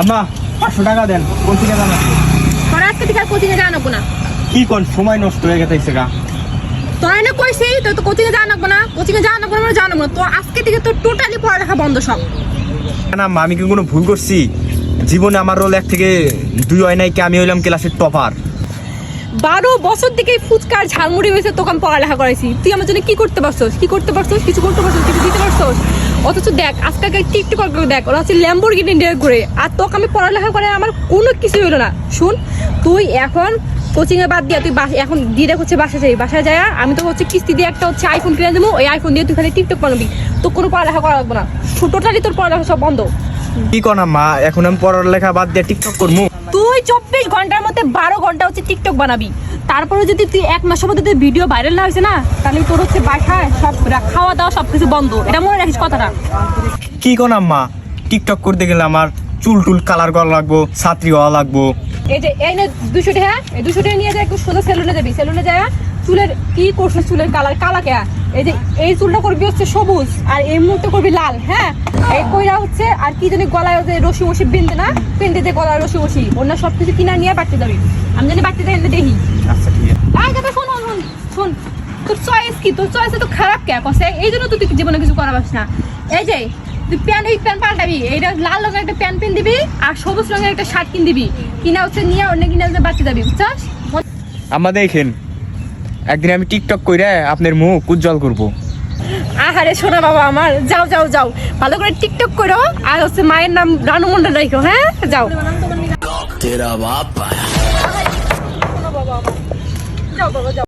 আম্মা 500 টাকা দেন, কোচিং এ যান আপনি। তোরা আজকে থেকে কোচিং এ জানাবো না। কি কোন সময় নষ্ট হয়ে গেছে গা। তোরা না কইছি তো কোচিং এ জানাবো না, কোচিং এ জানাবো না, জানাবো না। তো আজকে থেকে তো টোটালি পড়ালেখা বন্ধ সব। না আম্মা, আমি কি কোনো ভুল করছি? জীবনে আমার রোল 1 থেকে 2 হয় নাই কি আমি হইলাম ক্লাসের টপার। 12 বছর থেকে ফুচকার ঝালমুড়ি হয়েছে তোকে আমি পড়ালেখা করাইছি। তুই আমার জন্য কি করতে পারছস? কিছু করতে পারছস? কিছু দিতে পারছস? অথচ দেখ আজকালকার টিকটক দেখ, ওরা হচ্ছে ল্যাম্বরগিনি নিয়ে ঘুরে, আর তোকে আমি পড়ালেখা করে আমার কোনো কিছু হলো না। শুন, তুই এখন কোচিং এ বাদ দিয়া তুই এখন দিয়ে হচ্ছে বাসায় যায় আমি তো হচ্ছে কিস্তি দিয়ে একটা হচ্ছে আইফোন কিনে দেবো। ওই আইফোন দিয়ে তুই খালি টিকটক বানাবি, তোর কোনো পড়ালেখা করা লাগবে না। টোটালি তোর পড়ালেখা সব বন্ধ। কি কোন আম্মা, এখন আমি পড়ালেখা বাদ দিয়ে টিকটক করবো? তুই 24 ঘন্টার মধ্যে 12 ঘন্টা হচ্ছে টিকটক বানাবি। তারপরে যদি তুই 1 মাসের মধ্যে তুই ভিডিও ভাইরাল না হয়েছে না, তাহলে তোর হচ্ছে বাসায় সব খাওয়া দাওয়া সবকিছু বন্ধ। এটা মনে রাখিস কথাটা। কি কোন আম্মা, টিকটক করতে গেলে আমার চুল কালার করা লাগবো, ছাত্রী হওয়া লাগবো। এই যে এই না 200 টাকা, এই 200 টাকা নিয়ে যায় একটু সোজা সেলুনে যাবি। সেলুনে যায় চুলের কি করছিস, চুলের কালার কালা কে? এই যে এই চুলটা করবি হচ্ছে সবুজ, আর এই মুখটা করবি লাল। হ্যাঁ, এই কইরা হচ্ছে আর কি জানি গলায় যে রশি মশি বিনতে না, পিনতে যে গলায় রশি মশি অন্য সবকিছু কিনা নিয়ে বাড়তে যাবি। আমি জানি বাড়তে যাই দেখি। আচ্ছা ঠিক আছে। আয় কথা শোন, তোর চয়েস কি? তোর চয়েস তো খারাপ কে কসে? এই জন্য তুই জীবনে কিছু করা পারছিস না। এই যে তুই প্যান্ট পাল্টাবি, এইটা লাল রঙের একটা প্যান্ট কিন দিবি আর সবুজ রঙের একটা শার্ট কিন দিবি, কিনা হচ্ছে নিয়ে অন্য কিনা বাড়তে যাবি, বুঝছস? আম্মা দেখেন, একদিন আমি টিকটক কইরা আপনার মুখ উজ্জ্বল করবো। আহারে শোনা বাবা আমার, যাও ভালো করে টিকটক করো, আর হচ্ছে মায়ের নাম রানু মন্ডল রাখো। হ্যাঁ যাও। तेरा बाप যাও বাবা যাও।